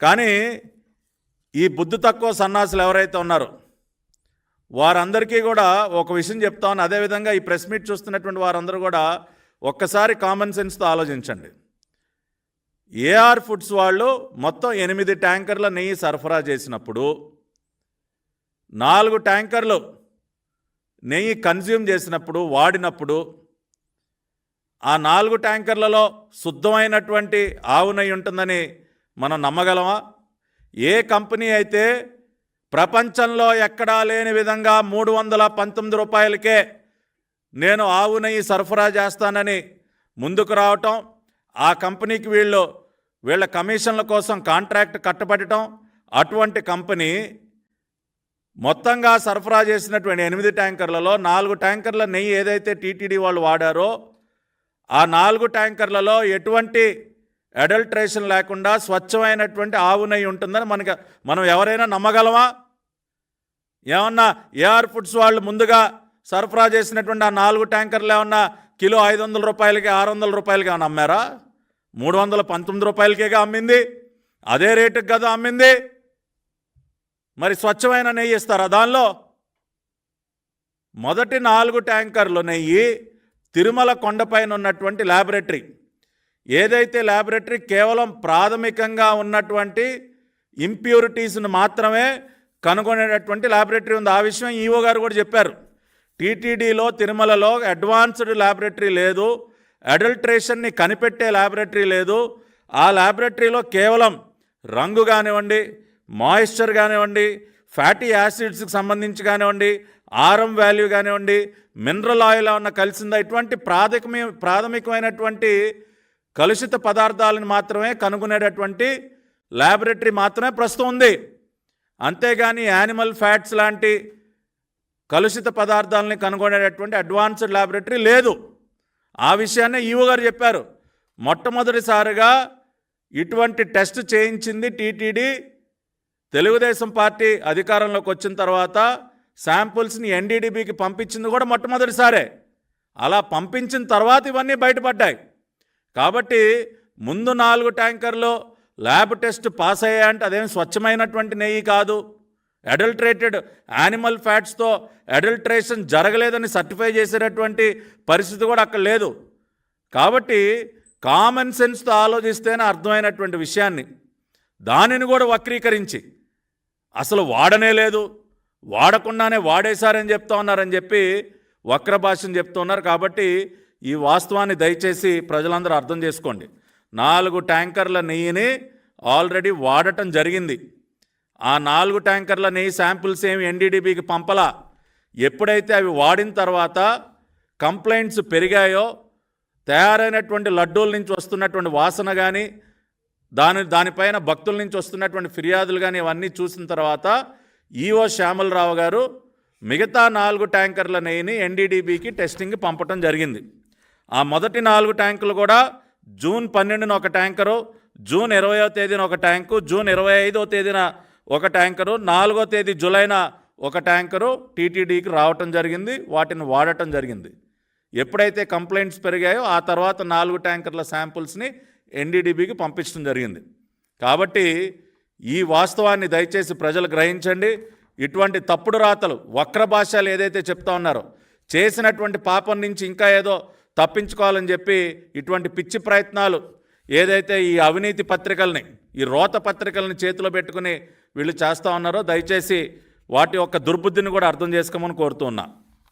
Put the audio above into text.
కానీ ఈ బుద్ధి తక్కువ సన్నాసులు ఎవరైతే ఉన్నారో వారందరికీ కూడా ఒక విషయం చెప్తా ఉన్నాను. అదేవిధంగా ఈ ప్రెస్ మీట్ చూస్తున్నటువంటి వారందరూ కూడా ఒక్కసారి కామన్ సెన్స్తో ఆలోచించండి. ఏఆర్ ఫుడ్స్ వాళ్ళు మొత్తం 8 ట్యాంకర్ల నెయ్యి సరఫరా చేసినప్పుడు 4 ట్యాంకర్లు నెయ్యి కన్జ్యూమ్ చేసినప్పుడు వాడినప్పుడు ఆ 4 ట్యాంకర్లలో శుద్ధమైనటువంటి ఆవు నెయ్యి ఉంటుందని మనం నమ్మగలమా? ఏ కంపెనీ అయితే ప్రపంచంలో ఎక్కడా లేని విధంగా 319 రూపాయలకే నేను ఆవు నెయ్యి సరఫరా చేస్తానని ముందుకు రావటం, ఆ కంపెనీకి వీళ్ళ కమిషన్ల కోసం కాంట్రాక్ట్ కట్టబెట్టడం, అటువంటి కంపెనీ మొత్తంగా సరఫరా చేసినటువంటి 8 ట్యాంకర్లలో 4 ట్యాంకర్ల నెయ్యి ఏదైతే టీటీడీ వాళ్ళు వాడారో ఆ 4 ట్యాంకర్లలో ఎటువంటి అడల్ట్రేషన్ లేకుండా స్వచ్ఛమైనటువంటి ఆవు నెయ్యి ఉంటుందని మనం ఎవరైనా నమ్మగలమా? ఏమన్నా ఏఆర్ ఫుడ్స్ వాళ్ళు ముందుగా సరఫరా చేసినటువంటి ఆ 4 ట్యాంకర్లు ఏమన్నా కిలో 500 రూపాయలకి 600 రూపాయలకి ఏమన్నా అమ్మారా? 319 రూపాయలకేగా అమ్మింది, అదే రేటుకి కదా అమ్మింది. మరి స్వచ్ఛమైన నెయ్యి ఇస్తారా దానిలో? మొదటి 4 ట్యాంకర్లు నెయ్యి తిరుమల కొండపైన ఉన్నటువంటి ల్యాబొరేటరీ, ఏదైతే ల్యాబొరేటరీ కేవలం ప్రాథమికంగా ఉన్నటువంటి ఇంప్యూరిటీస్ను మాత్రమే కనుగొనేటటువంటి ల్యాబొరేటరీ ఉంది. ఆ విషయం ఈఓ గారు కూడా చెప్పారు. టీటీడీలో తిరుమలలో అడ్వాన్స్డ్ ల్యాబొరేటరీ లేదు, అడల్ట్రేషన్ని కనిపెట్టే ల్యాబొరేటరీ లేదు. ఆ ల్యాబొరేటరీలో కేవలం రంగు కానివ్వండి, మాయిశ్చర్ కానివ్వండి, ఫ్యాటీ యాసిడ్స్కి సంబంధించి కానివ్వండి, ఆరం వాల్యూ కానివ్వండి, మినరల్ ఆయిల్ ఏమన్నా కలిసిందా, ఇటువంటి ప్రాథమికమైనటువంటి కలుషిత పదార్థాలను మాత్రమే కనుగొనేటటువంటి ల్యాబొరేటరీ మాత్రమే ప్రస్తుతం ఉంది. అంతేగాని యానిమల్ ఫ్యాట్స్ లాంటి కలుషిత పదార్థాలని కనుగొనేటటువంటి అడ్వాన్స్డ్ ల్యాబొరేటరీ లేదు. ఆ విషయాన్నే ఈవో గారు చెప్పారు. మొట్టమొదటిసారిగా ఇటువంటి టెస్ట్ చేయించింది టీటీడీ తెలుగుదేశం పార్టీ అధికారంలోకి వచ్చిన తర్వాత శాంపుల్స్ని ఎన్డీడీబీకి పంపించింది కూడా మొట్టమొదటిసారే. అలా పంపించిన తర్వాత ఇవన్నీ బయటపడ్డాయి. కాబట్టి ముందు 4 ట్యాంకర్లు ల్యాబ్ టెస్ట్ పాస్ అయ్యాయంటే అదేం స్వచ్ఛమైనటువంటి నెయ్యి కాదు, అడల్ట్రేటెడ్ యానిమల్ ఫ్యాట్స్తో అడల్ట్రేషన్ జరగలేదని సర్టిఫై చేసేటటువంటి పరిస్థితి కూడా అక్కడ లేదు. కాబట్టి కామన్ సెన్స్తో ఆలోచిస్తేనే అర్థమైనటువంటి విషయాన్ని దానిని కూడా వక్రీకరించి అసలు వాడనే లేదు, వాడకుండానే వాడేశారని చెప్తా ఉన్నారని చెప్పి వక్ర భాషను చెప్తూ ఉన్నారు. కాబట్టి ఈ వాస్తవాన్ని దయచేసి ప్రజలందరూ అర్థం చేసుకోండి. 4 ట్యాంకర్ల నెయ్యిని ఆల్రెడీ వాడటం జరిగింది. ఆ 4 ట్యాంకర్ల నెయ్యి శాంపిల్స్ ఏమి ఎన్డీడీబీకి పంపలా. ఎప్పుడైతే అవి వాడిన తర్వాత కంప్లైంట్స్ పెరిగాయో, తయారైనటువంటి లడ్డూల నుంచి వస్తున్నటువంటి వాసన కానీ దానిపైన భక్తుల నుంచి వస్తున్నటువంటి ఫిర్యాదులు కానీ ఇవన్నీ చూసిన తర్వాత ఈఓ శ్యామలరావు గారు మిగతా 4 ట్యాంకర్ల నెయ్యిని ఎన్డీడీబీకి టెస్టింగ్కి పంపటం జరిగింది. ఆ మొదటి 4 ట్యాంకులు కూడా జూన్ 12న ఒక ట్యాంకరు, జూన్ 20వ తేదీన ఒక ట్యాంకు, జూన్ 25వ తేదీన ఒక ట్యాంకరు, 4వ తేదీ జూలైన ఒక ట్యాంకరు టీటీడీకి రావటం జరిగింది. వాటిని వాడటం జరిగింది. ఎప్పుడైతే కంప్లైంట్స్ పెరిగాయో ఆ తర్వాత 4 ట్యాంకర్ల శాంపుల్స్ని ఎన్డీడీబీకి పంపించడం జరిగింది. కాబట్టి ఈ వాస్తవాన్ని దయచేసి ప్రజలు గ్రహించండి. ఇటువంటి తప్పుడు రాతలు, వక్ర భాషలు ఏదైతే చెప్తా ఉన్నారో, చేసినటువంటి పాపం నుంచి ఇంకా ఏదో తప్పించుకోవాలని చెప్పి ఇటువంటి పిచ్చి ప్రయత్నాలు ఏదైతే ఈ అవినీతి పత్రికల్ని, ఈ రోత పత్రికల్ని చేతిలో పెట్టుకుని వీళ్ళు చేస్తూ ఉన్నారో దయచేసి వాటి యొక్క దుర్బుద్ధిని కూడా అర్థం చేసుకోమని కోరుతూ ఉన్నా.